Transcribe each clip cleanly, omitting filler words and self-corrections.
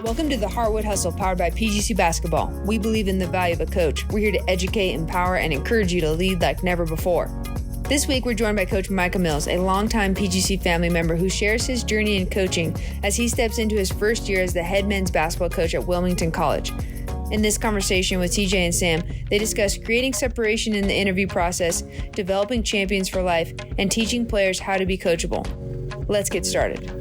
Welcome to the Hardwood Hustle, powered by PGC Basketball. We believe in the value of a coach. We're here to educate, empower, and encourage you to lead like never before. This week, we're joined by Coach Micah Mills, a longtime PGC family member who shares his journey in coaching as he steps into his first year as the head men's basketball coach at Wilmington College. In this conversation with TJ and Sam, they discuss creating separation in the interview process, developing champions for life, and teaching players how to be coachable. Let's get started.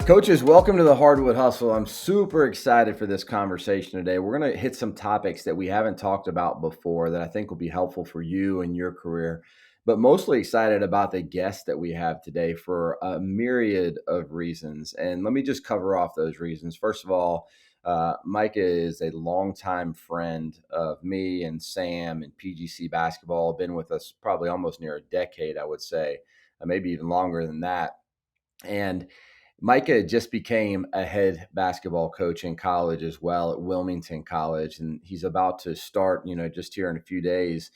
Coaches, welcome to the Hardwood Hustle. I'm super excited for this conversation today. We're going to hit some topics that we haven't talked about before that I think will be helpful for you and your career, but mostly excited about the guest that we have today for a myriad of reasons. And let me just cover off those reasons. First of all, Micah is a longtime friend of me and Sam and PGC basketball. Been with us probably almost near a decade, I would say, maybe even longer than that. And Micah just became a head basketball coach in college as well at Wilmington College, and he's about to start, just here in a few days,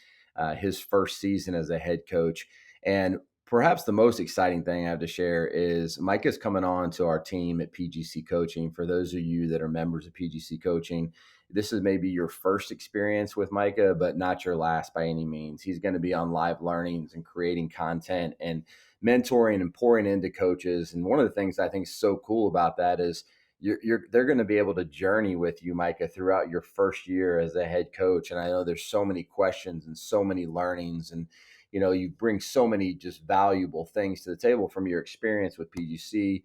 his first season as a head coach. And perhaps the most exciting thing I have to share is Micah's coming on to our team at PGC Coaching. For those of you that are members of PGC Coaching, this is maybe your first experience with Micah, but not your last by any means. He's going to be on live learnings and creating content and mentoring and pouring into coaches. And one of the things I think is so cool about that is they're going to be able to journey with you, Micah, throughout your first year as a head coach. And I know there's so many questions and so many learnings, and you bring so many just valuable things to the table from your experience with PGC,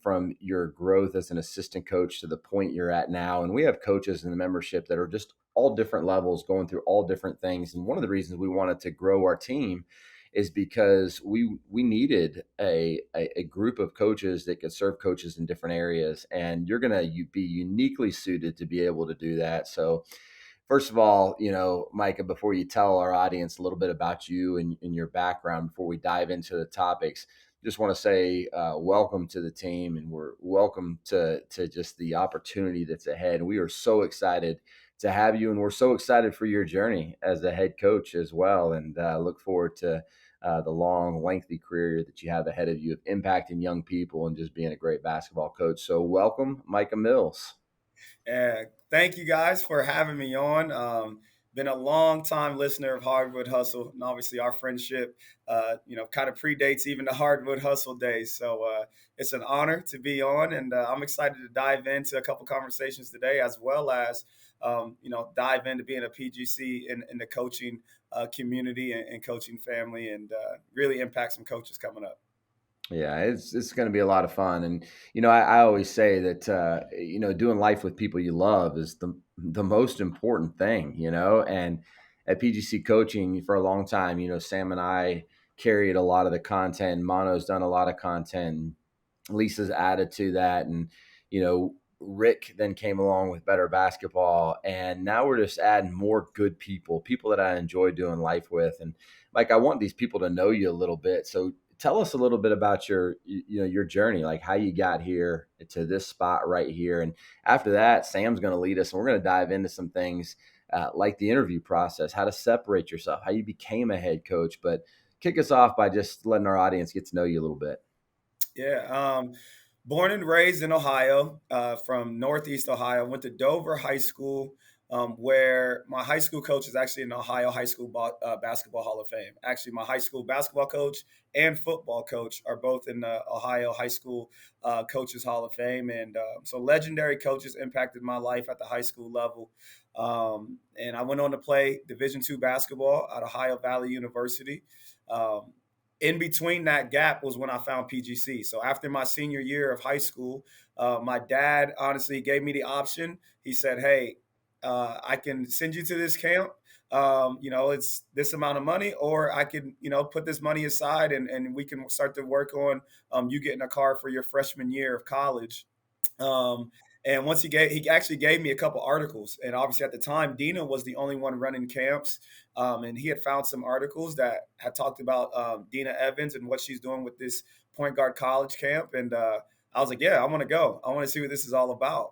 from your growth as an assistant coach to the point you're at now. And we have coaches in the membership that are just all different levels, going through all different things. And one of the reasons we wanted to grow our team is because we needed a group of coaches that could serve coaches in different areas. And you're going to be uniquely suited to be able to do that. So first of all, Micah, before you tell our audience a little bit about you and your background, before we dive into the topics, just want to say welcome to the team, and we're welcome to just the opportunity that's ahead. And we are so excited to have you, and we're so excited for your journey as a head coach as well, and look forward to the long, lengthy career that you have ahead of you of impacting young people and just being a great basketball coach. So welcome, Micah Mills. Thank you guys for having me on. Been a long time listener of Hardwood Hustle, and obviously our friendship, kind of predates even the Hardwood Hustle days. So it's an honor to be on, and I'm excited to dive into a couple conversations today, as well as dive into being a PGC in the coaching community and coaching family, and really impact some coaches coming up. Yeah, it's going to be a lot of fun. And, I always say that, doing life with people you love is the most important thing, and at PGC Coaching for a long time, Sam and I carried a lot of the content. Mono's done a lot of content. Lisa's added to that. And, Rick then came along with Better Basketball. And now we're just adding more good people that I enjoy doing life with. And Mike, I want these people to know you a little bit. So tell us a little bit about your journey, like how you got here to this spot right here. And after that, Sam's going to lead us, and we're going to dive into some things like the interview process, how to separate yourself, how you became a head coach. But kick us off by just letting our audience get to know you a little bit. Yeah. Born and raised in Ohio, from Northeast Ohio. Went to Dover High School, where my high school coach is actually in the Ohio High School Basketball Hall of Fame. Actually, my high school basketball coach and football coach are both in the Ohio High School Coaches Hall of Fame. And so legendary coaches impacted my life at the high school level. And I went on to play Division II basketball at Ohio Valley University. In between that gap was when I found PGC. So after my senior year of high school, my dad honestly gave me the option. He said, hey, I can send you to this camp. It's this amount of money, or I could, put this money aside and we can start to work on you getting a car for your freshman year of college. And once he actually gave me a couple articles. And obviously at the time, Dina was the only one running camps. And he had found some articles that had talked about Dina Evans and what she's doing with this point guard college camp. And I was like, yeah, I want to go. I want to see what this is all about.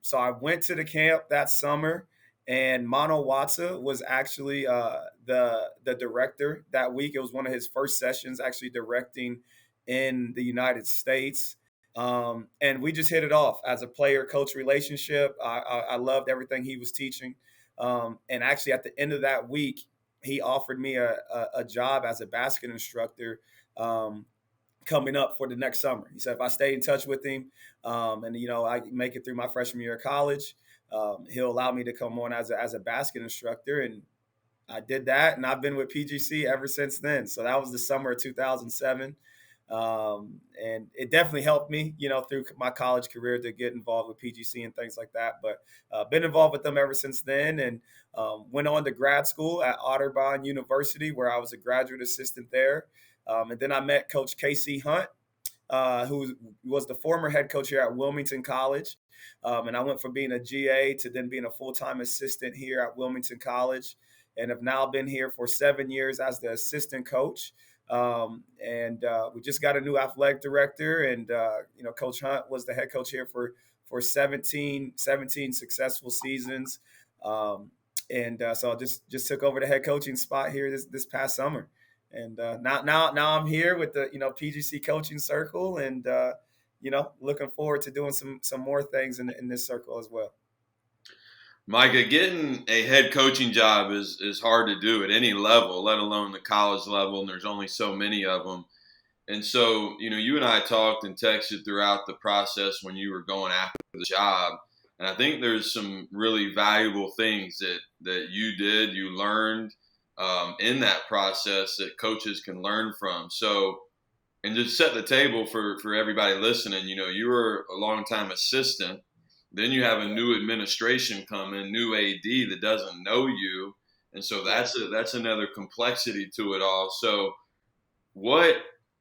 So I went to the camp that summer, and Mano Watsa was actually the director that week. It was one of his first sessions actually directing in the United States. And we just hit it off as a player-coach relationship. I loved everything he was teaching. And actually, at the end of that week, he offered me a job as a basket instructor coming up for the next summer. He said if I stay in touch with him, and I make it through my freshman year of college, he'll allow me to come on as a basket instructor. And I did that, and I've been with PGC ever since then. So that was the summer of 2007. And it definitely helped me, through my college career to get involved with PGC and things like that. But been involved with them ever since then, and went on to grad school at Otterbein University, where I was a graduate assistant there. And then I met Coach Casey Hunt, who was the former head coach here at Wilmington College. And I went from being a GA to then being a full-time assistant here at Wilmington College, and have now been here for 7 years as the assistant coach. And we just got a new athletic director, and Coach Hunt was the head coach here for 17 successful seasons. So I just took over the head coaching spot here this past summer. And now I'm here with the PGC Coaching Circle, and looking forward to doing some more things in this circle as well. Micah, getting a head coaching job is hard to do at any level, let alone the college level, and there's only so many of them. And so, you and I talked and texted throughout the process when you were going after the job. And I think there's some really valuable things that you learned in that process that coaches can learn from. So, and just set the table for everybody listening, you were a longtime assistant. Then you have a new administration come in, new AD that doesn't know you. And so that's another complexity to it all. So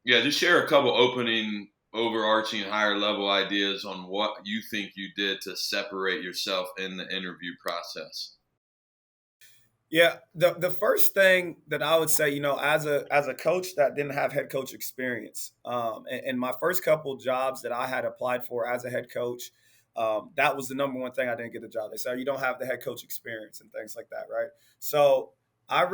just share a couple opening, overarching, higher level ideas on what you think you did to separate yourself in the interview process. Yeah, the first thing that I would say, as a coach that didn't have head coach experience, and my first couple jobs that I had applied for as a head coach, that was the number one thing I didn't get the job. They said, you don't have the head coach experience and things like that, right? So I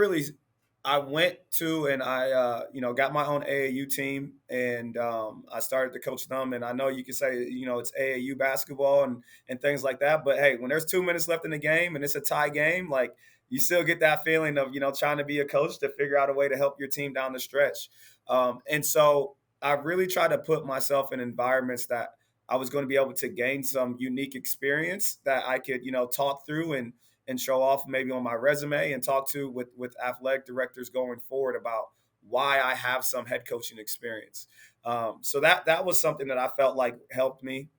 went to, and I got my own AAU team, and I started to coach them. And I know you can say, it's AAU basketball and things like that, but hey, when there's 2 minutes left in the game and it's a tie game, like, you still get that feeling of, trying to be a coach to figure out a way to help your team down the stretch. And so I really try to put myself in environments that I was going to be able to gain some unique experience that I could, talk through and show off maybe on my resume, and talk to with athletic directors going forward about why I have some head coaching experience. So that was something that I felt like helped me.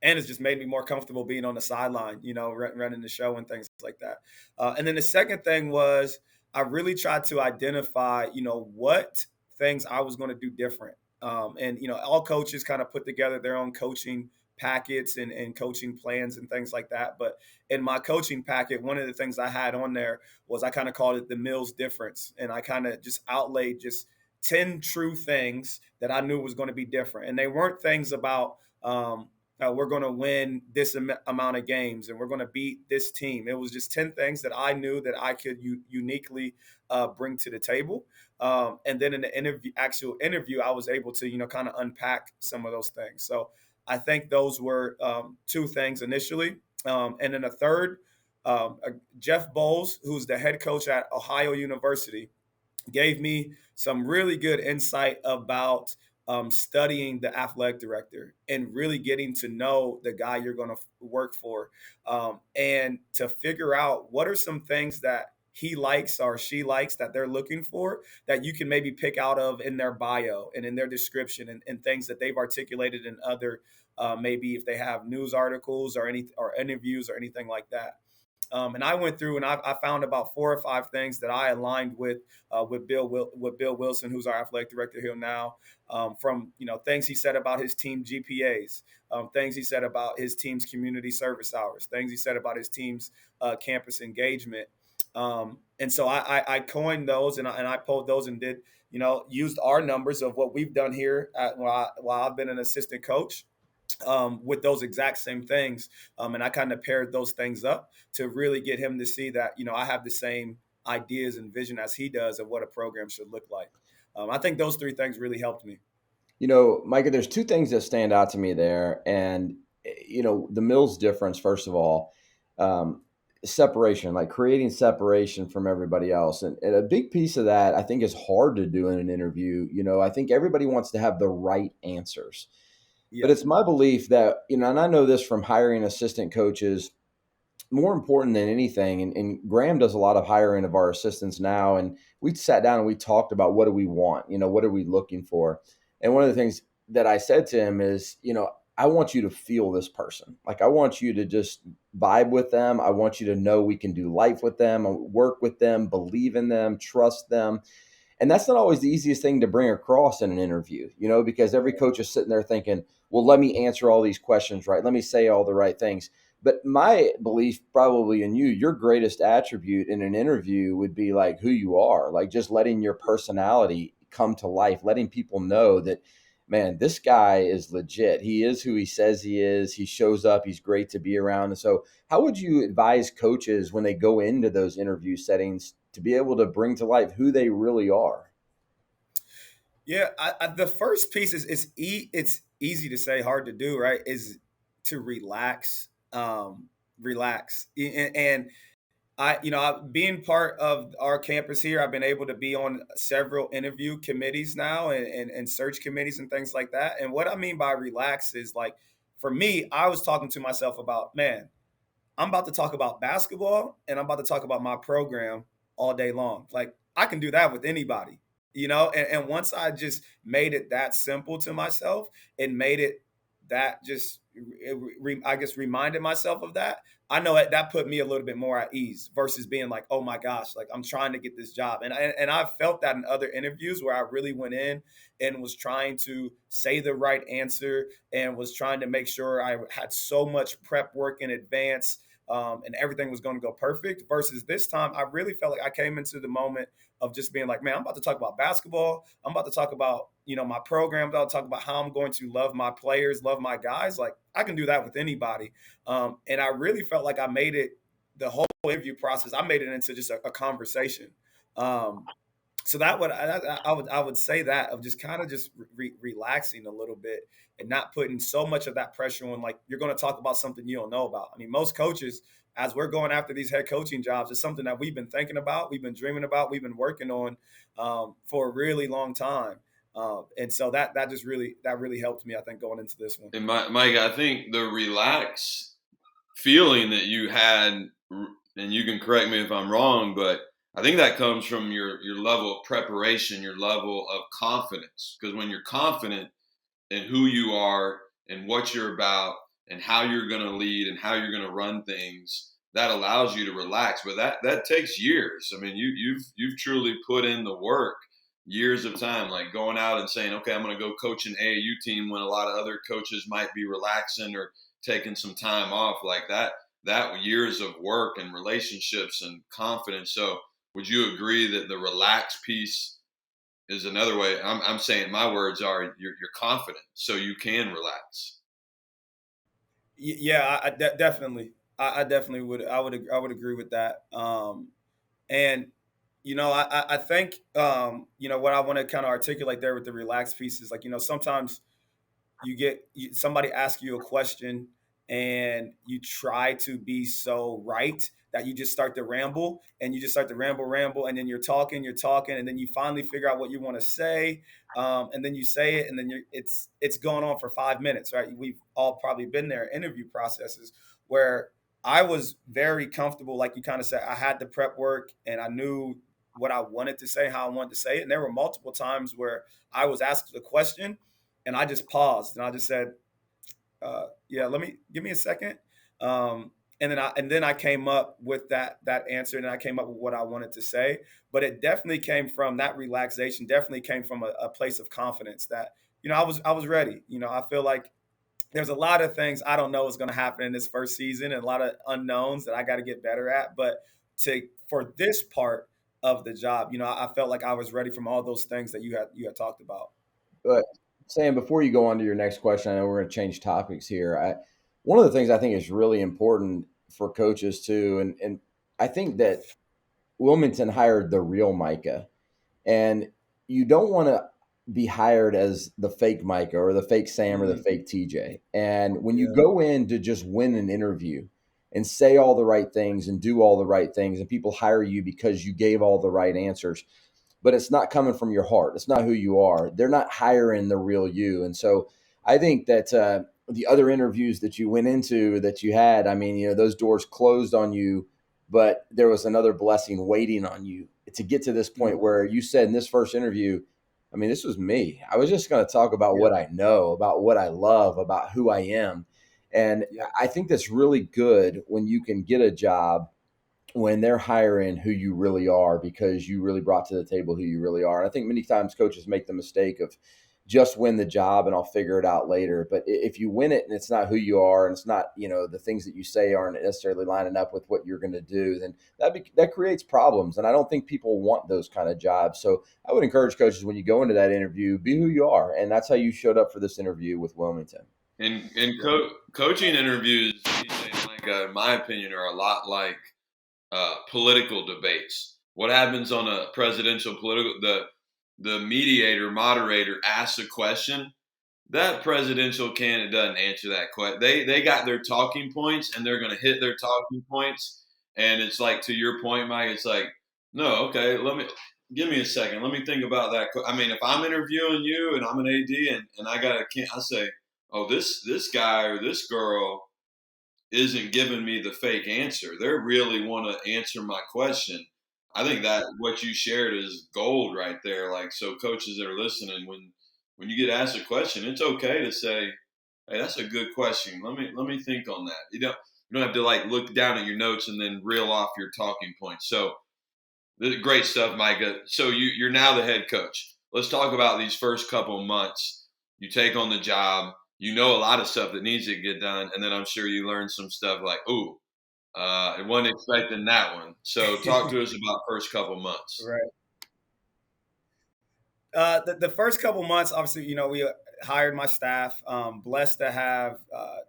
And it's just made me more comfortable being on the sideline, running the show and things like that. And then the second thing was I really tried to identify, what things I was going to do different. And all coaches kind of put together their own coaching packets and coaching plans and things like that. But in my coaching packet, one of the things I had on there was I kind of called it the Mills difference. And I kind of just outlaid just 10 true things that I knew was going to be different. And they weren't things about, we're going to win this amount of games and we're going to beat this team. It was just 10 things that I knew that I could uniquely bring to the table. And then in the actual interview, I was able to, kind of unpack some of those things. So I think those were two things initially. And then a third, Jeff Bowles, who's the head coach at Ohio University, gave me some really good insight about studying the athletic director and really getting to know the guy you're going to work for, and to figure out what are some things that he likes or she likes that they're looking for that you can maybe pick out of in their bio and in their description, and things that they've articulated in other, maybe if they have news articles or interviews or anything like that. And I went through and I found about 4 or 5 things that I aligned with Bill Wilson, who's our athletic director here now, from things he said about his team GPAs, things he said about his team's community service hours, things he said about his team's campus engagement. And so I coined those and I pulled those and did, used our numbers of what we've done here while I've been an assistant coach. With those exact same things. And I kind of paired those things up to really get him to see that, I have the same ideas and vision as he does of what a program should look like. I think those 3 things really helped me. Micah, there's two things that stand out to me there. And, the Mills difference, first of all, um, separation, like creating separation from everybody else. And a big piece of that, I think, is hard to do in an interview. I think everybody wants to have the right answers. But Yeah. it's my belief that, and I know this from hiring assistant coaches, more important than anything, and Graham does a lot of hiring of our assistants now, and we sat down and we talked about what do we want, what are we looking for? And one of the things that I said to him is, I want you to feel this person. Like, I want you to just vibe with them. I want you to know we can do life with them, work with them, believe in them, trust them. And that's not always the easiest thing to bring across in an interview, because every coach is sitting there thinking, well, let me answer all these questions right. Let me say all the right things. But my belief, probably in you, your greatest attribute in an interview would be like who you are, like just letting your personality come to life, letting people know that, man, this guy is legit. He is who he says he is. He shows up. He's great to be around. And so, how would you advise coaches when they go into those interview settings to be able to bring to life who they really are? Yeah, the first piece it's easy to say, hard to do, right? Is to relax, relax, and being part of our campus here, I've been able to be on several interview committees now and search committees and things like that. And what I mean by relax is like, for me, I was talking to myself about, man, I'm about to talk about basketball and I'm about to talk about my program all day long. Like, I can do that with anybody, and once I just made it that simple to myself and made it that just, I guess, reminded myself of that. I know that put me a little bit more at ease versus being like, oh my gosh, like I'm trying to get this job. And I felt that in other interviews where I really went in and was trying to say the right answer and was trying to make sure I had so much prep work in advance, and everything was going to go perfect. Versus this time, I really felt like I came into the moment of just being like, man, I'm about to talk about basketball. I'm about to talk about, my program. I'm about to talk about how I'm going to love my players, love my guys. Like, I can do that with anybody. And I really felt like I made it, the whole interview process, I made it into just a conversation. So that would I would say that of just kind of just relaxing a little bit and not putting so much of that pressure on, like, you're going to talk about something you don't know about. I mean, most coaches, as we're going after these head coaching jobs, it's something that we've been thinking about, we've been dreaming about, we've been working on, for a really long time. And so that really helped me, I think, going into this one. And Mike, I think the relaxed feeling that you had, and you can correct me if I'm wrong, but I think that comes from your level of preparation, your level of confidence. Because when you're confident in who you are and what you're about and how you're going to lead and how you're going to run things, that allows you to relax. But that takes years. I mean, you've truly put in the work, years of time, like going out and saying, okay, I'm going to go coach an AAU team when a lot of other coaches might be relaxing or taking some time off, like that years of work and relationships and confidence. So would you agree that the relaxed piece is another way? I'm saying, my words are, you're confident, so you can relax. Yeah, definitely. I definitely would. I would agree with that. And I think, what I want to kind of articulate there with the relaxed piece is, like, sometimes somebody asks you a question and you try to be so right that you just start to ramble, and you just start to ramble, and then you're talking, and then you finally figure out what you want to say, and then you say it, and then it's going on for 5 minutes, right? We've all probably been there, interview processes where I was very comfortable, like you kind of said. I had the prep work and I knew what I wanted to say, how I wanted to say it, and there were multiple times where I was asked the question and I just paused and I just said, "Yeah, give me a second." And then I came up with that answer, and I came up with what I wanted to say. But it definitely came from that relaxation. Definitely came from a place of confidence that, I was ready. I feel like there's a lot of things I don't know what's going to happen in this first season, and a lot of unknowns that I got to get better at. But for this part of the job, I felt like I was ready from all those things that you had talked about. But Sam, before you go on to your next question, I know we're going to change topics here. One of the things I think is really important for coaches too, and I think that Wilmington hired the real Micah, and you don't want to be hired as the fake Micah or the fake Sam or the fake TJ. And when you go in to just win an interview and say all the right things and do all the right things, and people hire you because you gave all the right answers, but it's not coming from your heart. It's not who you are. They're not hiring the real you. And so I think that the other interviews that you went into that you had, I mean, those doors closed on you, but there was another blessing waiting on you to get to this point where you said in this first interview, I mean, this was me. I was just going to talk about what I know, about what I love, about who I am. And I think that's really good when you can get a job when they're hiring who you really are, because you really brought to the table who you really are. And I think many times coaches make the mistake of just win the job and I'll figure it out later. But if you win it and it's not who you are, and it's not, the things that you say aren't necessarily lining up with what you're going to do, then that creates problems. And I don't think people want those kind of jobs. So I would encourage coaches, when you go into that interview, be who you are. And that's how you showed up for this interview with Wilmington. And coaching interviews, in my opinion, are a lot like political debates. What happens on a presidential the mediator, moderator asks a question. That presidential candidate doesn't answer that question. They got their talking points and they're going to hit their talking points. And it's like, to your point, Mike, it's like, no, okay, give me a second. Let me think about that. I mean, if I'm interviewing you and I'm an AD and I say, oh, this guy or this girl isn't giving me the fake answer. They really want to answer my question. I think that what you shared is gold right there. Like, so coaches that are listening, when you get asked a question, it's okay to say, hey, that's a good question. Let me think on that. You don't have to look down at your notes and then reel off your talking points. So great stuff, Micah. So you're now the head coach. Let's talk about these first couple months. You take on the job. You know a lot of stuff that needs to get done, and then I'm sure you learn some stuff like, I wasn't expecting that one. So talk to us about first couple months. Right. The first couple months, obviously, we hired my staff. Blessed to have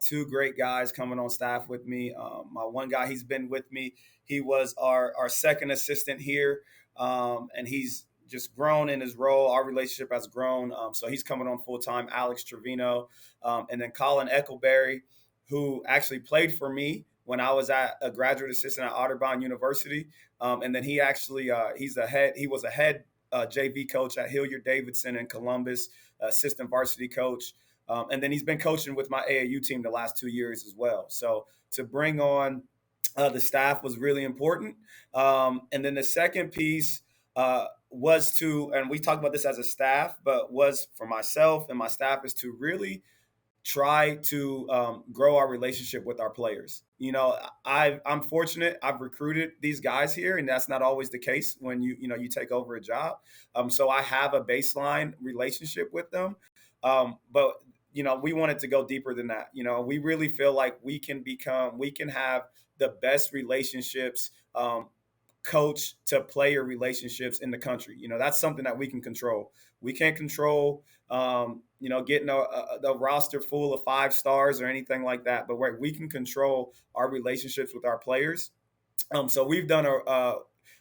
two great guys coming on staff with me. My one guy, he's been with me. He was our second assistant here, and he's just grown in his role. Our relationship has grown. So he's coming on full time, Alex Trevino. And then Colin Eccleberry, who actually played for me when I was a graduate assistant at Otterbein University. And then he actually, he was a head JV coach at Hilliard-Davidson in Columbus, assistant varsity coach. And then he's been coaching with my AAU team the last 2 years as well. So to bring on the staff was really important. And then the second piece was to, and we talked about this as a staff, but was for myself and my staff, is to really try to grow our relationship with our players. I'm fortunate. I've recruited these guys here, and that's not always the case when you take over a job. So I have a baseline relationship with them, but we wanted to go deeper than that. We really feel like we can have the best relationships, coach to player relationships in the country. That's something that we can control. We can't control getting the roster full of 5 stars or anything like that, but we can control our relationships with our players. So we've done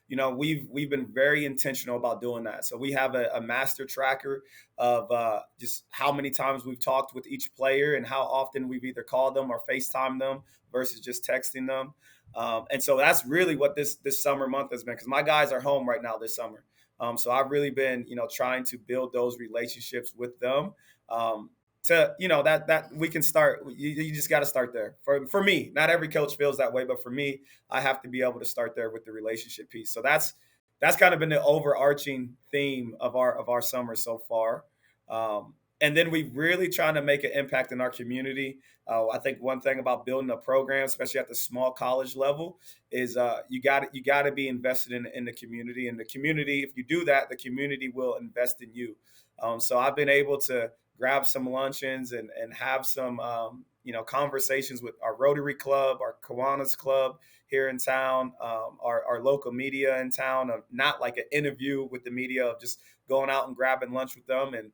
we've been very intentional about doing that. So we have a master tracker of just how many times we've talked with each player and how often we've either called them or FaceTime them versus just texting them. And so that's really what this summer month has been, because my guys are home right now this summer. So I've really been, trying to build those relationships with them. That we can start. You just got to start there. For me, not every coach feels that way, but for me, I have to be able to start there with the relationship piece. So that's kind of been the overarching theme of our summer so far. And then we really trying to make an impact in our community. I think one thing about building a program, especially at the small college level, is you got to be invested in the community. And the community, if you do that, the community will invest in you. So I've been able to grab some luncheons and have some conversations with our Rotary Club, our Kiwanis Club here in town, our local media in town. Not like an interview with the media, of just going out and grabbing lunch with them and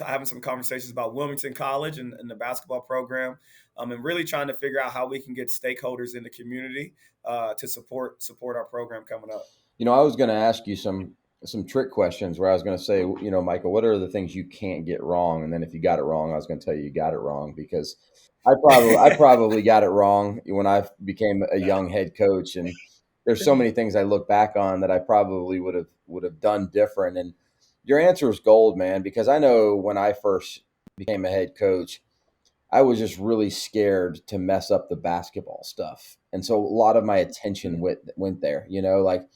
having some conversations about Wilmington College and the basketball program, and really trying to figure out how we can get stakeholders in the community to support our program coming up. I was going to ask you some some trick questions where I was going to say, Michael, what are the things you can't get wrong? And then if you got it wrong, I was going to tell you got it wrong, because I probably got it wrong when I became a young head coach. And there's so many things I look back on that I probably would have done different. And your answer is gold, man, because I know when I first became a head coach, I was just really scared to mess up the basketball stuff. And so a lot of my attention went there, like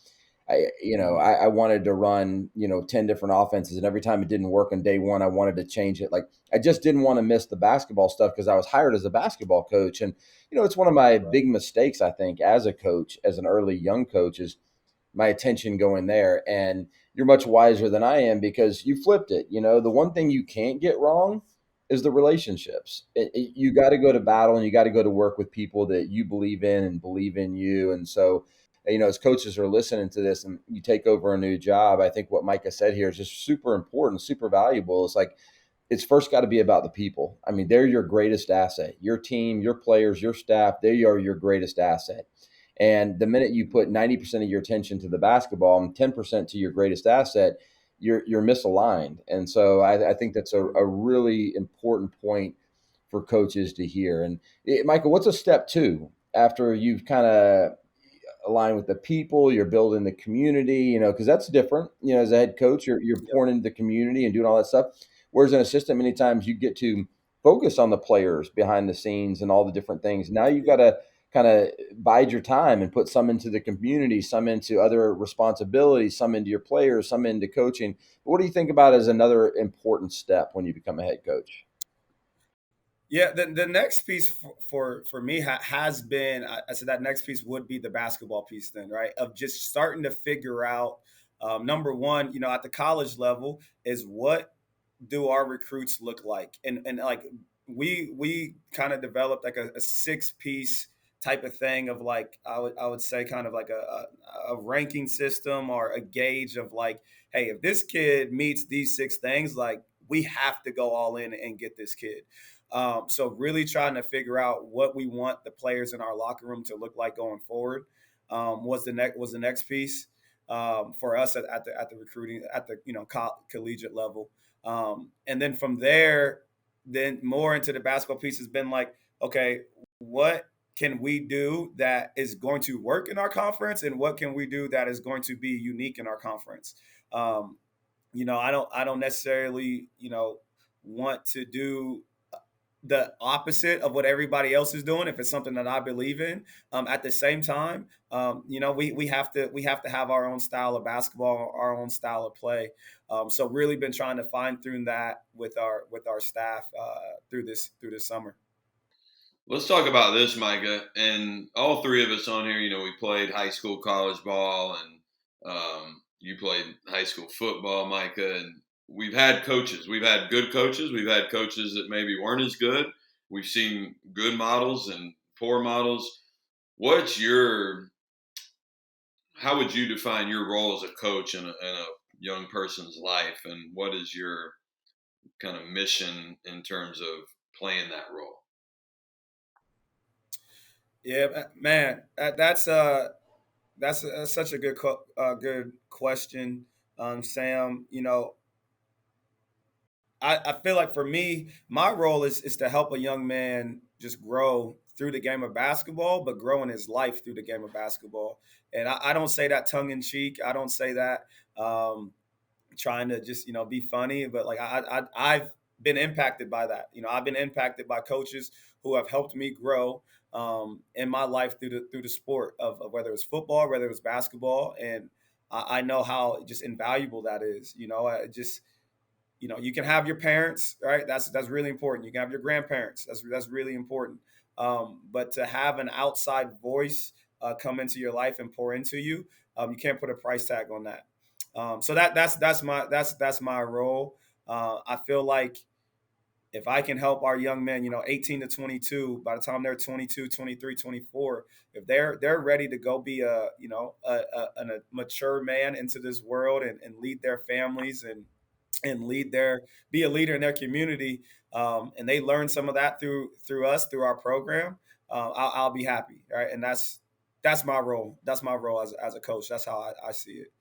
I wanted to run, 10 different offenses. And every time it didn't work on day one, I wanted to change it. Like, I just didn't want to miss the basketball stuff because I was hired as a basketball coach. And, it's one of my big mistakes, I think, as a coach, as an early young coach, is my attention going there. And you're much wiser than I am because you flipped it. The one thing you can't get wrong is the relationships. You got to go to battle, and you got to go to work with people that you believe in and believe in you. And so, as coaches are listening to this and you take over a new job, I think what Micah said here is just super important, super valuable. It's like, it's first got to be about the people. I mean, they're your greatest asset. Your team, your players, your staff, they are your greatest asset. And the minute you put 90% of your attention to the basketball and 10% to your greatest asset, you're misaligned. And so I think that's a really important point for coaches to hear. And Michael, what's a step two after you've kind of aligned with the people, you're building the community, because that's different. As a head coach, you're pouring into the community and doing all that stuff. Whereas an assistant, many times you get to focus on the players behind the scenes and all the different things. Now you've got to kind of bide your time and put some into the community, some into other responsibilities, some into your players, some into coaching. What do you think about as another important step when you become a head coach? Yeah, the next piece for me has been, I said that next piece would be the basketball piece then, right? Of just starting to figure out, number one, at the college level, is what do our recruits look like? And like we kind of developed like a six piece type of thing of like, I would say kind of like a ranking system or a gauge of like, hey, if this kid meets these six things, like we have to go all in and get this kid. So really trying to figure out what we want the players in our locker room to look like going forward, was the next piece, for us at the recruiting at the collegiate level, and then from there, then more into the basketball piece has been like, okay, what can we do that is going to work in our conference, and what can we do that is going to be unique in our conference? I don't necessarily want to do the opposite of what everybody else is doing if it's something that I believe in. At the same time, we have to have our own style of basketball, our own style of play. So really been trying to fine tune that with our staff through this summer. Let's talk about this, Micah. And all three of us on here, we played high school, college ball, and you played high school football, Micah. And we've had coaches. We've had good coaches. We've had coaches that maybe weren't as good. We've seen good models and poor models. How would you define your role as a coach in a young person's life? And what is your kind of mission in terms of playing that role? Yeah, man, that's such a good question, Sam. I feel like for me, my role is to help a young man just grow through the game of basketball, but grow in his life through the game of basketball. And I don't say that tongue in cheek. I don't say that trying to just be funny, but like I've been impacted by that. I've been impacted by coaches who have helped me grow in my life through the sport of whether it's football, whether it's basketball, and I know how just invaluable that is. I just you can have your parents, right? That's really important. You can have your grandparents. That's really important. But to have an outside voice come into your life and pour into you, you can't put a price tag on that. So that's my role. I feel like if I can help our young men, 18 to 22, by the time they're 22, 23, 24, if they're ready to go be a mature man into this world and lead their families and be a leader in their community, and they learn some of that through us, through our program, I'll be happy, right? And that's my role. That's my role as a coach. That's how I see it.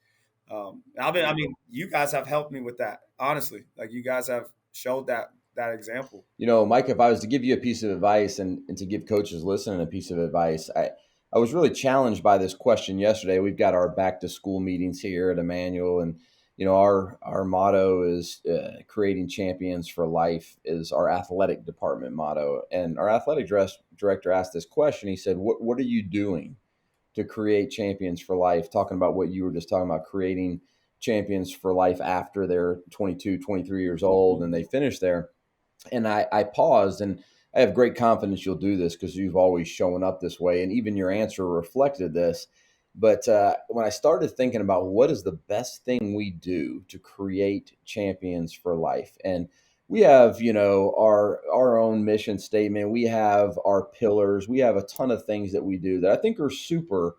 I mean, you guys have helped me with that, honestly. Like, you guys have showed that example. Mike, if I was to give you a piece of advice and to give coaches listening a piece of advice, I was really challenged by this question yesterday. We've got our back to school meetings here at Emmanuel, and our motto is creating champions for life is our athletic department motto. And our athletic director asked this question. He said, "What are you doing to create champions for life?" Talking about what you were just talking about, creating champions for life after they're 22, 23 years old and they finish there. And I paused, and I have great confidence you'll do this because you've always shown up this way. And even your answer reflected this. But when I started thinking about what is the best thing we do to create champions for life, and we have, our own mission statement, we have our pillars, we have a ton of things that we do that I think are super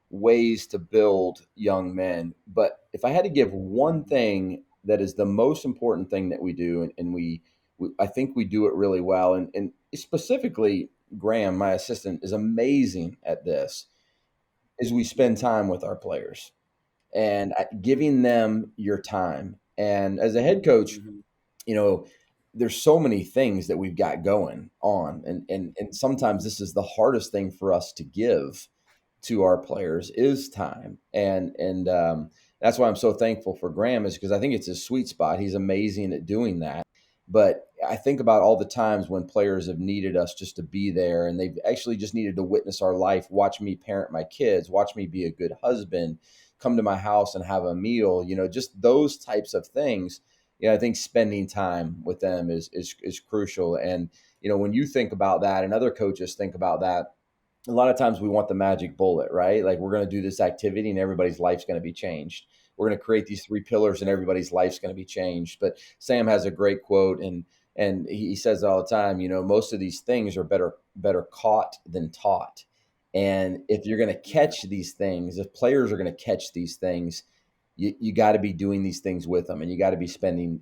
ways to build young men. But if I had to give one thing that is the most important thing that we do, and I think we do it really well. And specifically, Graham, my assistant, is amazing at this, is we spend time with our players and giving them your time. And as a head coach, you know, there's so many things that we've got going on. And sometimes this is the hardest thing for us to give to our players is time. And that's why I'm so thankful for Graham, is because I think it's his sweet spot. He's amazing at doing that. But I think about all the times when players have needed us just to be there, and they've actually just needed to witness our life, watch me parent my kids, watch me be a good husband, come to my house and have a meal, just those types of things. I think spending time with them is crucial. And, when you think about that and other coaches think about that, a lot of times we want the magic bullet, right? Like, we're going to do this activity and everybody's life's going to be changed. We're going to create these 3 pillars and everybody's life's going to be changed. But Sam has a great quote, and he says it all the time, most of these things are better caught than taught. And if you're going to catch these things, if players are going to catch these things, you got to be doing these things with them, and you got to be spending,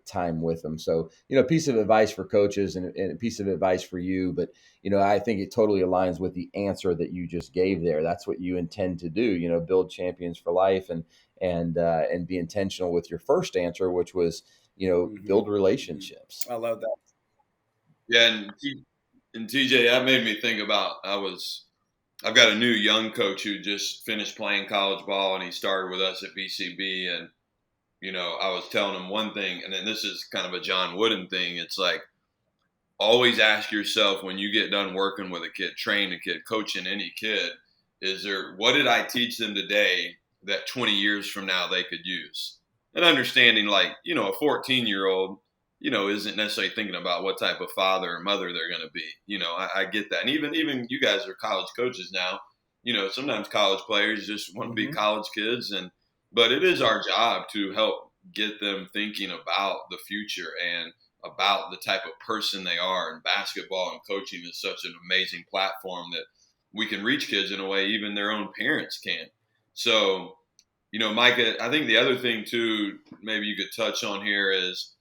time with them. So, a piece of advice for coaches and a piece of advice for you, but, I think it totally aligns with the answer that you just gave there. That's what you intend to do, build champions for life and be intentional with your first answer, which was, build relationships. I love that. Yeah. And TJ, that made me think about, I've got a new young coach who just finished playing college ball, and he started with us at BCB. And, I was telling him one thing, and then this is kind of a John Wooden thing. It's like, always ask yourself when you get done working with a kid, training a kid, coaching any kid, what did I teach them today that 20 years from now they could use? And understanding, like, a 14-year-old, isn't necessarily thinking about what type of father or mother they're going to be. I get that. And even you guys are college coaches now. Sometimes college players just want to be college kids. But it is our job to help get them thinking about the future and about the type of person they are. And basketball and coaching is such an amazing platform that we can reach kids in a way even their own parents can't. So, Micah, I think the other thing too, maybe you could touch on here is,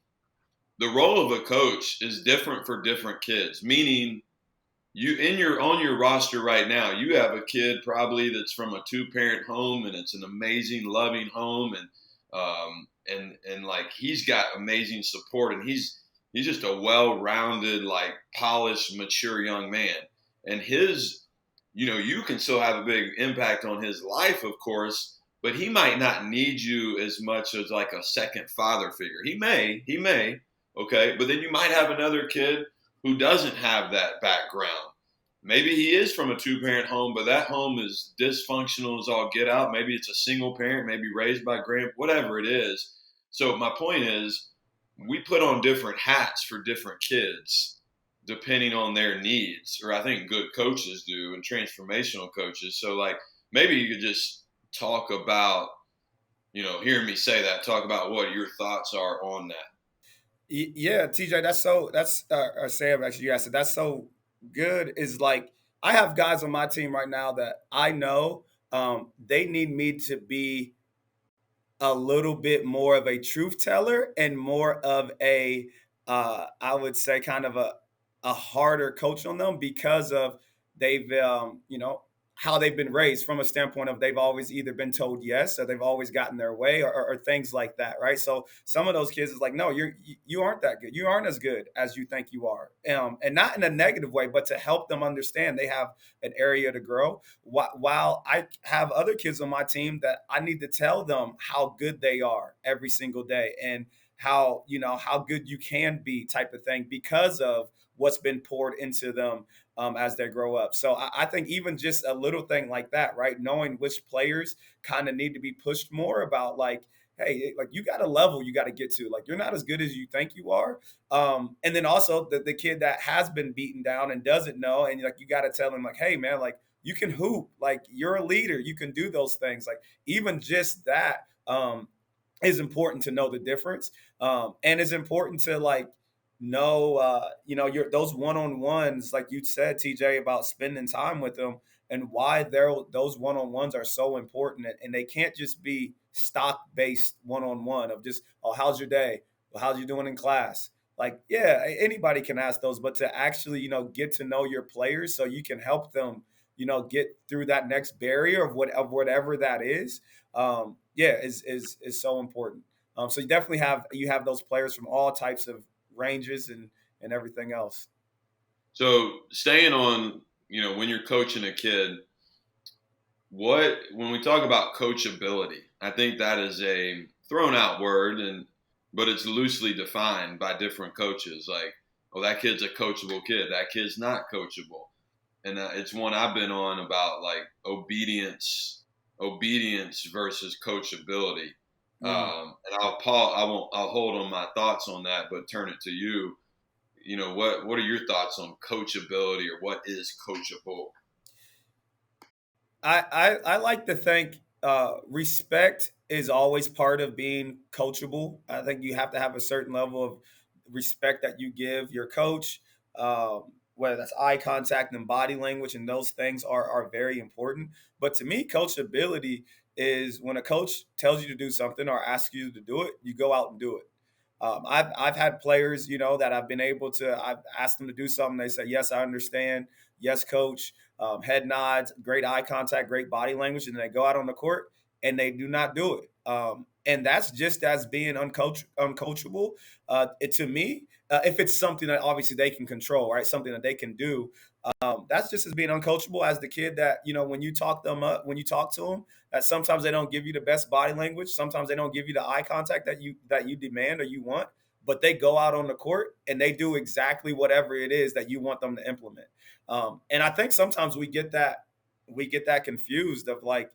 the role of a coach is different for different kids, meaning on your roster right now, you have a kid probably that's from a 2-parent home, and it's an amazing, loving home. And like, he's got amazing support, and he's just a well-rounded, like, polished, mature young man. And you can still have a big impact on his life, of course, but he might not need you as much as like a second father figure. He may. Okay, but then you might have another kid who doesn't have that background. Maybe he is from a 2-parent home, but that home is dysfunctional as all get out. Maybe it's a single parent, maybe raised by whatever it is. So my point is, we put on different hats for different kids depending on their needs, or I think good coaches do, and transformational coaches. So, like, maybe you could just talk about, hearing me say that, talk about what your thoughts are on that. Yeah, TJ, Sam, actually, you asked it. That's so good. Is like, I have guys on my team right now that I know they need me to be a little bit more of a truth teller and more of I would say, kind of a harder coach on them, because of they've how they've been raised from a standpoint of they've always either been told yes or they've always gotten their way or things like that, right? So some of those kids is like, no, you aren't that good. You aren't as good as you think you are, and not in a negative way, but to help them understand they have an area to grow. While I have other kids on my team that I need to tell them how good they are every single day and how good you can be type of thing because of what's been poured into them as they grow up. So I think even just a little thing like that, right? Knowing which players kind of need to be pushed more about like, hey, like you got a level you got to get to. Like you're not as good as you think you are. And then also the kid that has been beaten down and doesn't know, and like you got to tell him like, hey man, like you can hoop, like you're a leader, you can do those things. Like even just that is important to know the difference. And it's important to like know your those one-on-ones like you said, TJ, about spending time with them and why those one-on-ones are so important, and they can't just be stock-based one-on-one of just, oh, how's your day, well, how's you doing in class. Like yeah, anybody can ask those, but to actually get to know your players so you can help them get through that next barrier of whatever that is. Yeah, is so important. So you definitely have those players from all types of ranges and everything else. So staying on, when you're coaching a kid, when we talk about coachability, I think that is a thrown out word, but it's loosely defined by different coaches. Like, oh, that kid's a coachable kid. That kid's not coachable. And it's one I've been on about like obedience versus coachability. And I'll hold on my thoughts on that, but turn it to you. What are your thoughts on coachability, or what is coachable? I like to think respect is always part of being coachable. I think you have to have a certain level of respect that you give your coach, whether that's eye contact and body language, and those things are very important. But to me, coachability is when a coach tells you to do something or asks you to do it, you go out and do it. I've had players, that I've asked them to do something. They say, yes, I understand. Yes, coach. Head nods, great eye contact, great body language, and then they go out on the court and they do not do it. And that's just as being uncoachable. To me, if it's something that obviously they can control, right? Something that they can do. That's just as being uncoachable as the kid that, when you talk to them, that sometimes they don't give you the best body language. Sometimes they don't give you the eye contact that you demand or you want, but they go out on the court and they do exactly whatever it is that you want them to implement. And I think sometimes we get that confused of like,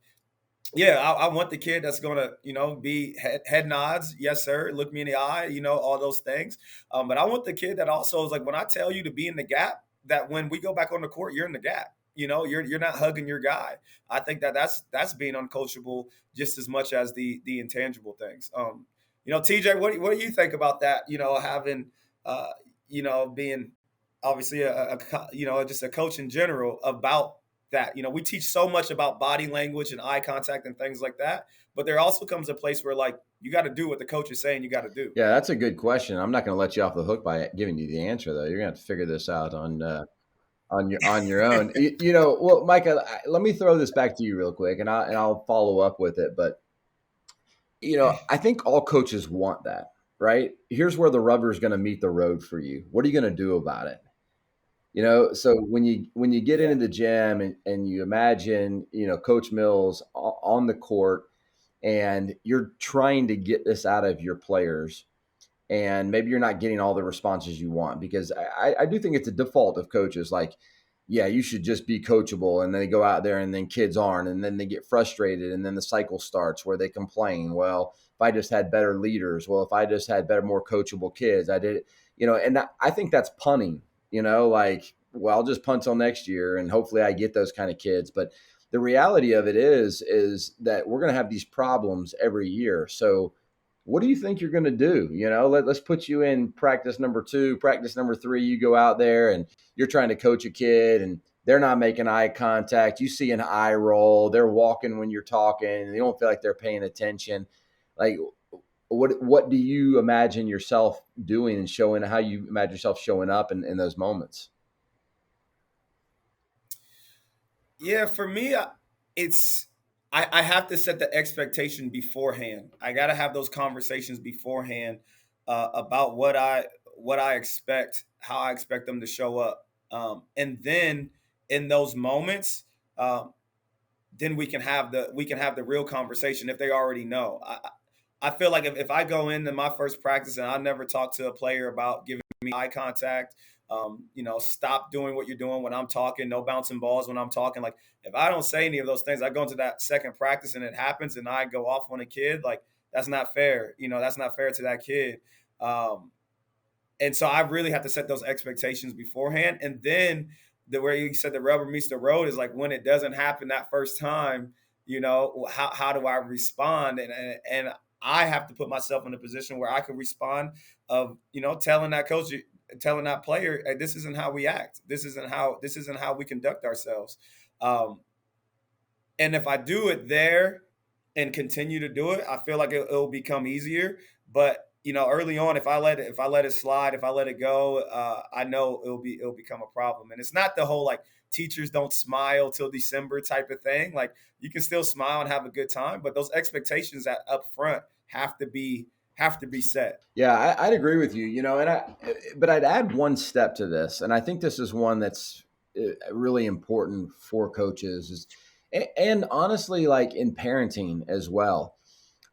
yeah, I want the kid that's going to, be head nods. Yes, sir. Look me in the eye, all those things. But I want the kid that also is like, when I tell you to be in the gap, that when we go back on the court, you're in the gap. You're not hugging your guy. I think that's being uncoachable just as much as the intangible things. TJ, what do you think about that? Having, being obviously just a coach in general about that. We teach so much about body language and eye contact and things like that, but there also comes a place where like you got to do what the coach is saying you got to do. Yeah, that's a good question. I'm not going to let you off the hook by giving you the answer, though. You're going to have to figure this out on your own. Well, Micah, let me throw this back to you real quick, and I'll follow up with it. But I think all coaches want that, right? Here's where the rubber is going to meet the road for you. What are you going to do about it? So when you get into the gym and you imagine, Coach Mills on the court, and you're trying to get this out of your players, and maybe you're not getting all the responses you want, because I do think it's a default of coaches like, yeah, you should just be coachable. And then they go out there and then kids aren't, and then they get frustrated. And then the cycle starts where they complain. Well, if I just had better leaders, well, if I just had more coachable kids, I did it, and I think that's punting, like, well, I'll just punt till next year and hopefully I get those kind of kids. But the reality of it is that we're going to have these problems every year. So what do you think you're going to do? Let's put you in practice number 2, practice number 3. You go out there and you're trying to coach a kid and they're not making eye contact. You see an eye roll. They're walking when you're talking and they don't feel like they're paying attention. Like, what do you imagine yourself doing and showing, how you imagine yourself showing up in those moments? Yeah, for me, it's I have to set the expectation beforehand. I got to have those conversations beforehand about what I expect, how I expect them to show up, and then in those moments, um, then we can have the real conversation if they already know. I feel like if I go into my first practice and I never talk to a player about giving me eye contact, stop doing what you're doing when I'm talking, no bouncing balls when I'm talking. Like if I don't say any of those things, I go into that second practice and it happens and I go off on a kid, like that's not fair. That's not fair to that kid. Um, and so I really have to set those expectations beforehand. And then the way you said the rubber meets the road is like when it doesn't happen that first time, how do I respond? And I have to put myself in a position where I can respond of, telling that coach, telling that player, hey, this isn't how we act. This isn't how we conduct ourselves. Um, and if I do it there and continue to do it, I feel like it'll become easier. But early on, if I let it slide, if I let it go, I know it'll become a problem. And it's not the whole like teachers don't smile till December type of thing. Like you can still smile and have a good time, but those expectations up front have to be set. Yeah, I'd agree with you, but I'd add one step to this. And I think this is one that's really important for coaches and honestly, like in parenting as well.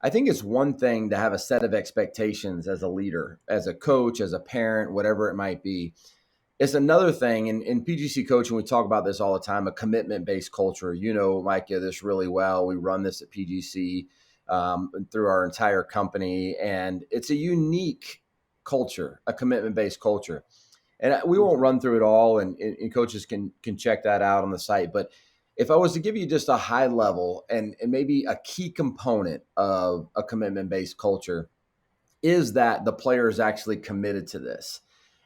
I think it's one thing to have a set of expectations as a leader, as a coach, as a parent, whatever it might be. It's another thing in PGC coaching, we talk about this all the time, a commitment-based culture. You know, Micah, this really well. We run this at PGC through our entire company, and it's a unique culture, a commitment-based culture. And we won't run through it all, and coaches can check that out on the site. But if I was to give you just a high level and maybe a key component of a commitment-based culture is that the player is actually committed to this.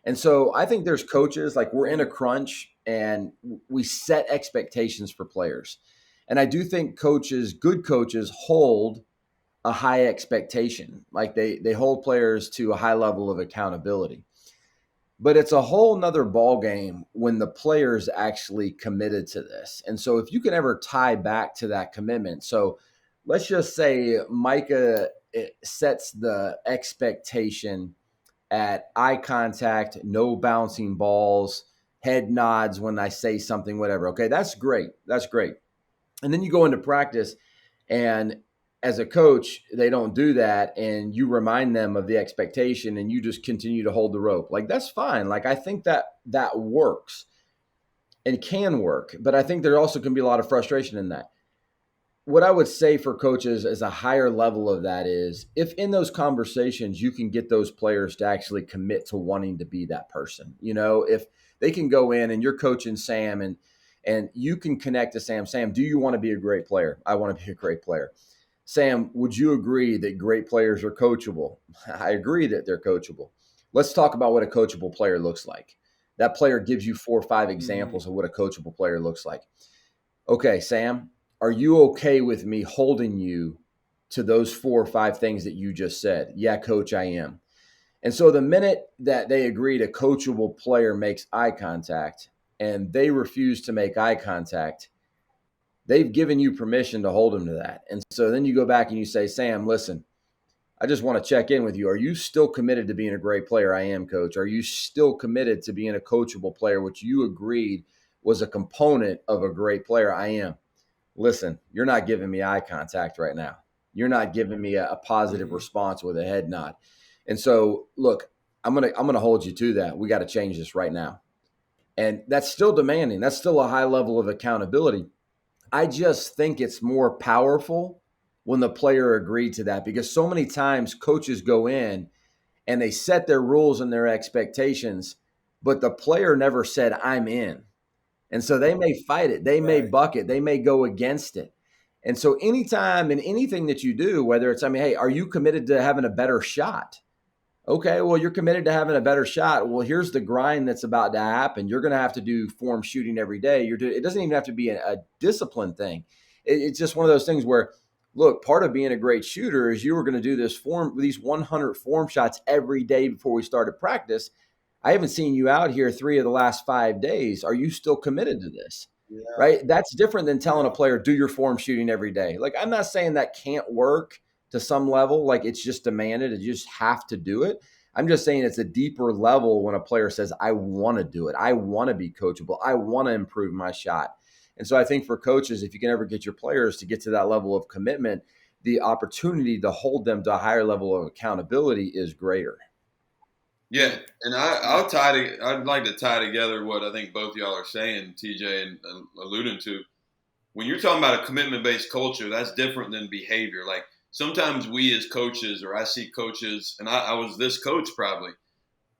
And so I think there's coaches, like we're in a crunch and we set expectations for players. And I do think good coaches hold a high expectation. Like they hold players to a high level of accountability. But it's a whole nother ball game when the player's actually committed to this. And so if you can ever tie back to that commitment. So let's just say Micah sets the expectation at eye contact, no bouncing balls, head nods when I say something, whatever. Okay, that's great. That's great. And then you go into practice and as a coach, they don't do that and you remind them of the expectation and you just continue to hold the rope. Like that's fine. Like I think that works and can work, but I think there also can be a lot of frustration in that. What I would say for coaches as a higher level of that is if in those conversations you can get those players to actually commit to wanting to be that person, if they can go in and you're coaching Sam and you can connect to Sam, do you want to be a great player? I want to be a great player. Sam, would you agree that great players are coachable? I agree that they're coachable. Let's talk about what a coachable player looks like. That player gives you 4 or 5 examples of what a coachable player looks like. Okay, Sam, are you okay with me holding you to those 4 or 5 things that you just said? Yeah, coach, I am. And so the minute that they agreed a coachable player makes eye contact and they refuse to make eye contact, they've given you permission to hold them to that. And so then you go back and you say, Sam, listen, I just want to check in with you. Are you still committed to being a great player? I am, coach. Are you still committed to being a coachable player, which you agreed was a component of a great player? I am. Listen, you're not giving me eye contact right now. You're not giving me a positive response with a head nod. And so, look, I'm gonna hold you to that. We got to change this right now. And that's still demanding. That's still a high level of accountability. I just think it's more powerful when the player agreed to that because so many times coaches go in and they set their rules and their expectations, but the player never said, I'm in. And so they may fight it. They may buck it. They may go against it. And so anytime in anything that you do, whether it's, hey, are you committed to having a better shot? Okay, well, you're committed to having a better shot. Well, here's the grind that's about to happen. You're going to have to do form shooting every day. It doesn't even have to be a discipline thing. It's just one of those things where, look, part of being a great shooter is you were going to do these 100 form shots every day before we started practice. I haven't seen you out here 3 of the last 5 days. Are you still committed to this? right? That's different than telling a Yeah. player, do your form shooting every day. Like, I'm not saying that can't work to some level. Like, it's just demanded. You just have to do it. I'm just saying it's a deeper level when a player says, I want to do it. I want to be coachable. I want to improve my shot. And so I think for coaches, if you can ever get your players to get to that level of commitment, the opportunity to hold them to a higher level of accountability is greater. Yeah, and I'd like to tie together what I think both y'all are saying, TJ, and alluding to. When you're talking about a commitment-based culture, that's different than behavior. Like sometimes we as coaches, or I see coaches, and I was this coach probably,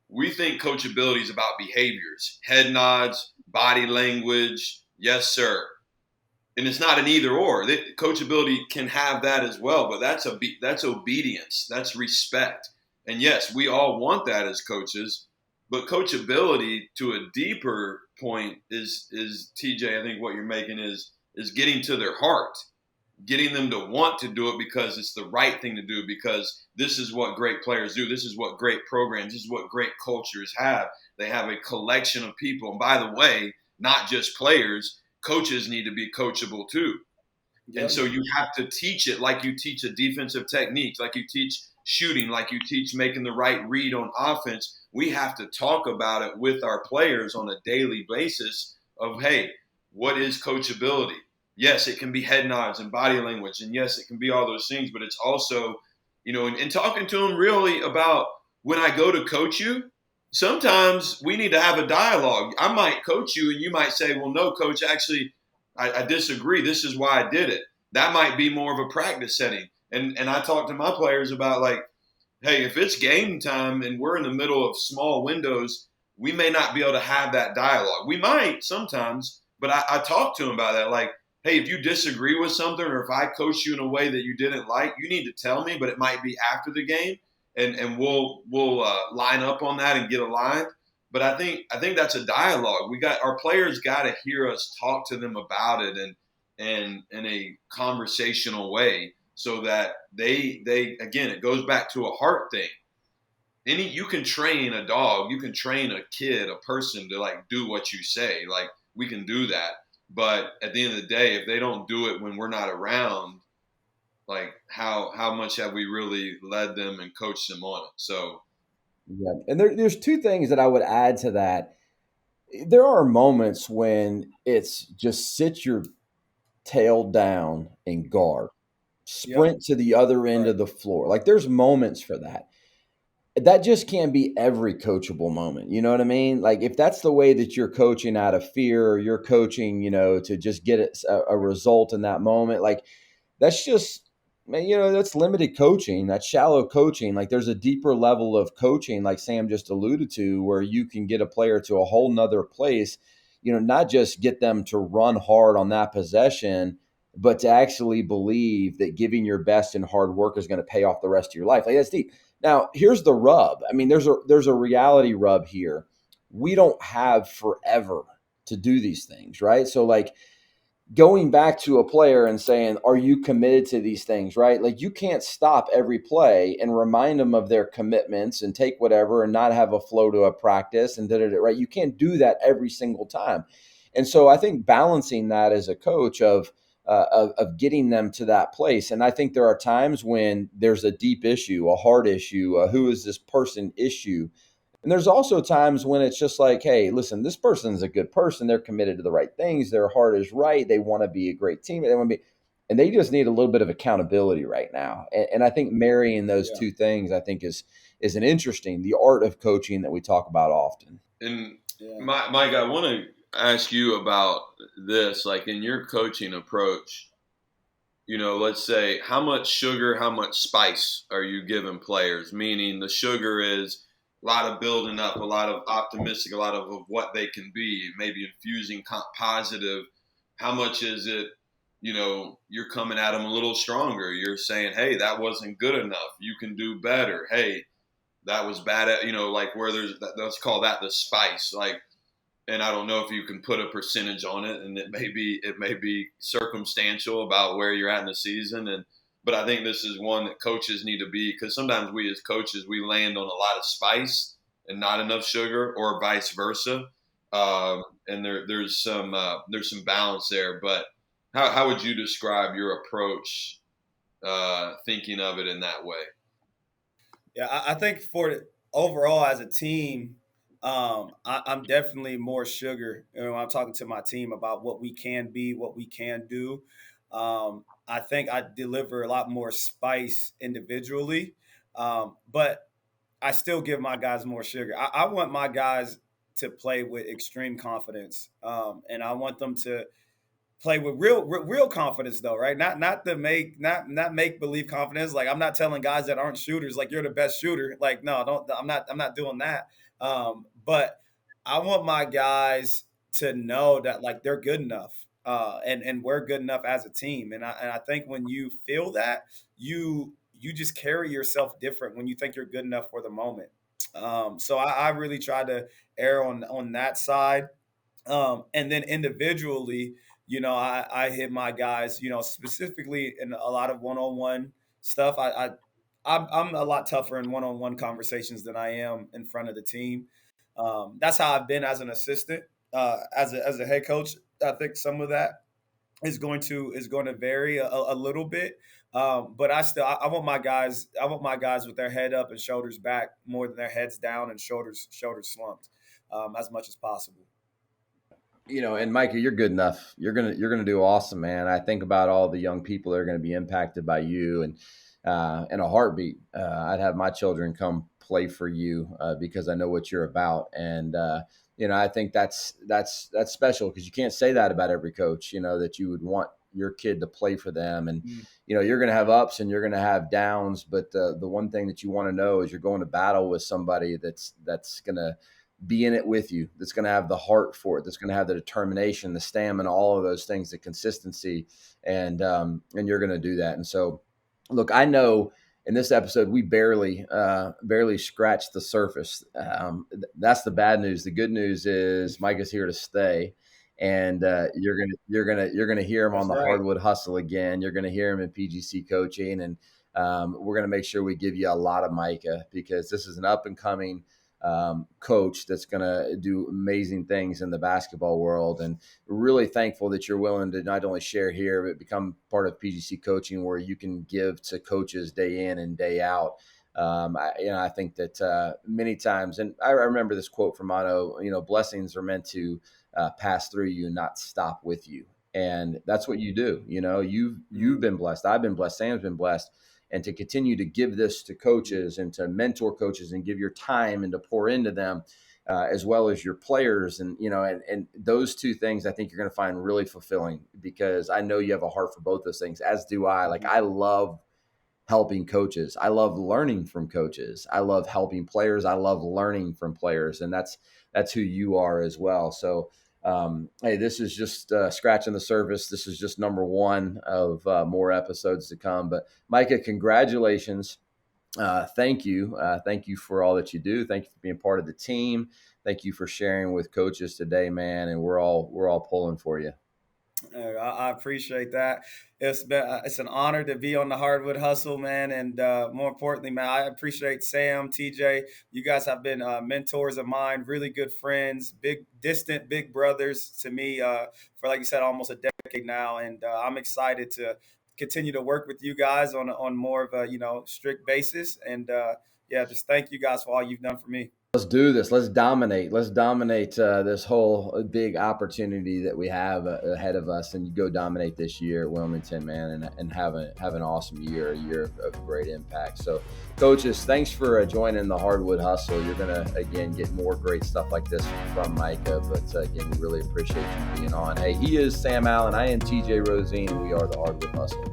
we think coachability is about behaviors, head nods, body language, yes, sir. And it's not an either or. Coachability can have that as well, but that's obedience, that's respect. And yes, we all want that as coaches, but coachability to a deeper point is TJ. I think what you're making is getting to their heart, getting them to want to do it because it's the right thing to do, because this is what great players do. This is what great programs, this is what great cultures have. They have a collection of people. And by the way, not just players, coaches need to be coachable too. Yep. And so you have to teach it like you teach a defensive technique, like you teach shooting, like you teach making the right read on offense. We have to talk about it with our players on a daily basis of, hey, what is coachability? Yes, it can be head nods and body language. And yes, it can be all those things, but it's also, and talking to them really about when I go to coach you, sometimes we need to have a dialogue. I might coach you and you might say, well, no, coach, actually, I disagree. This is why I did it. That might be more of a practice setting. And I talk to my players about like, hey, if it's game time and we're in the middle of small windows, we may not be able to have that dialogue. We might sometimes, but I talk to them about that. Like, hey, if you disagree with something or if I coach you in a way that you didn't like, you need to tell me, but it might be after the game. And we'll line up on that and get aligned. But I think that's a dialogue. Our players got to hear us talk to them about it and in a conversational way, so that they again, it goes back to a heart thing. You can train a dog, you can train a kid, a person to like do what you say. Like we can do that. But at the end of the day, if they don't do it when we're not around, like how much have we really led them and coached them on it? So yeah, and there's two things that I would add to that. There are moments when it's just sit your tail down and guard, sprint to the other end of the floor. Like there's moments for that. That just can't be every coachable moment. You know what I mean? Like if that's the way that you're coaching out of fear, or you're coaching, to just get a result in that moment, like that's just, that's limited coaching. That's shallow coaching. Like there's a deeper level of coaching, like Sam just alluded to, where you can get a player to a whole nother place, not just get them to run hard on that possession, but to actually believe that giving your best and hard work is going to pay off the rest of your life. Like that's deep. Now, here's the rub. I mean, there's a reality rub here. We don't have forever to do these things, right? So like going back to a player and saying, are you committed to these things, right? Like you can't stop every play and remind them of their commitments and take whatever and not have a flow to a practice and right? You can't do that every single time. And so I think balancing that as a coach of getting them to that place. And I think there are times when there's a deep issue, a hard issue, who is this person issue. And there's also times when it's just like, hey, listen, this person's a good person. They're committed to the right things. Their heart is right. They want to be a great teammate. And they just need a little bit of accountability right now. And I think marrying those two things, I think is an interesting, the art of coaching that we talk about often. And Mike, I want to ask you about this, like in your coaching approach, let's say how much sugar, how much spice are you giving players? Meaning the sugar is a lot of building up, a lot of optimistic, a lot of what they can be, maybe infusing positive. How much is it, you're coming at them a little stronger. You're saying, hey, that wasn't good enough. You can do better. Hey, that was bad at, like where let's call that the spice. Like, and I don't know if you can put a percentage on it, and it may be circumstantial about where you're at in the season. But I think this is one that coaches need to be, because sometimes we as coaches, we land on a lot of spice and not enough sugar, or vice versa. and there's some balance there. But how would you describe your approach, thinking of it in that way? Yeah, I think overall as a team, I'm definitely more sugar. I'm talking to my team about what we can be, what we can do. I think I deliver a lot more spice individually, but I still give my guys more sugar. I want my guys to play with extreme confidence, and I want them to play with real confidence though, right? Not make believe confidence. Like I'm not telling guys that aren't shooters like you're the best shooter. Like no, don't. I'm not doing that. But I want my guys to know that like they're good enough, and we're good enough as a team. And I think when you feel that, you just carry yourself different when you think you're good enough for the moment. So I really try to err on that side. And then individually, I hit my guys, specifically in a lot of one-on-one stuff. I'm a lot tougher in one-on-one conversations than I am in front of the team. That's how I've been as an assistant, as a head coach. I think some of that is going to vary a little bit. But I want my guys with their head up and shoulders back more than their heads down and shoulders slumped, as much as possible. And Micah, you're good enough. You're gonna do awesome, man. I think about all the young people that are going to be impacted by you, and in a heartbeat, I'd have my children come play for you because I know what you're about, and I think that's special because you can't say that about every coach. That you would want your kid to play for them, and you're going to have ups and you're going to have downs, but the one thing that you want to know is you're going to battle with somebody that's going to be in it with you, that's going to have the heart for it, that's going to have the determination, the stamina, all of those things, the consistency, and you're going to do that. And so, look, I know in this episode we barely scratched the surface. That's the bad news. The good news is Mike is here to stay, and you're gonna hear him on the Hardwood Hustle again. You're gonna hear him in PGC coaching, and we're gonna make sure we give you a lot of Micah because this is an up and coming coach that's going to do amazing things in the basketball world, and really thankful that you're willing to not only share here but become part of PGC coaching, where you can give to coaches day in and day out. I think that many times, and I remember this quote from Otto, blessings are meant to pass through you, not stop with you. And that's what you do. You've been blessed. I've been blessed. Sam's been blessed. And to continue to give this to coaches and to mentor coaches and give your time and to pour into them, as well as your players. And those two things I think you're going to find really fulfilling, because I know you have a heart for both those things, as do I. Like, I love helping coaches. I love learning from coaches. I love helping players. I love learning from players. And that's who you are as well. So, hey, this is just scratching the surface. This is just number one of more episodes to come. But Micah, congratulations. Thank you. Thank you for all that you do. Thank you for being part of the team. Thank you for sharing with coaches today, man. And we're all pulling for you. I appreciate that. It's an honor to be on the Hardwood Hustle, man, and more importantly, man, I appreciate Sam, TJ. You guys have been mentors of mine, really good friends, distant big brothers to me for, like you said, almost a decade now, and I'm excited to continue to work with you guys on more of a strict basis, and just thank you guys for all you've done for me. Let's do this. Let's dominate. This whole big opportunity that we have ahead of us, and you go dominate this year at Wilmington, man, and have an awesome year, a year of great impact. So, coaches, thanks for joining the Hardwood Hustle. You're gonna again get more great stuff like this from Micah, but again, we really appreciate you being on. Hey, he is Sam Allen. I am TJ Rosine, and we are the Hardwood Hustle.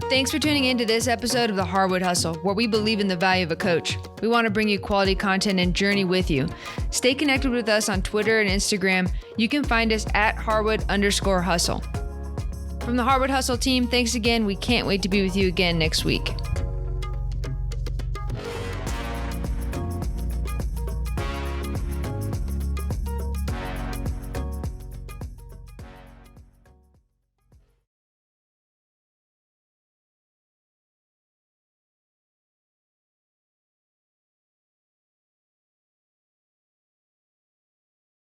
Thanks for tuning in to this episode of the Hardwood Hustle, where we believe in the value of a coach. We want to bring you quality content and journey with you. Stay connected with us on Twitter and Instagram. You can find us at Hardwood_hustle. From the Hardwood Hustle team, thanks again. We can't wait to be with you again next week.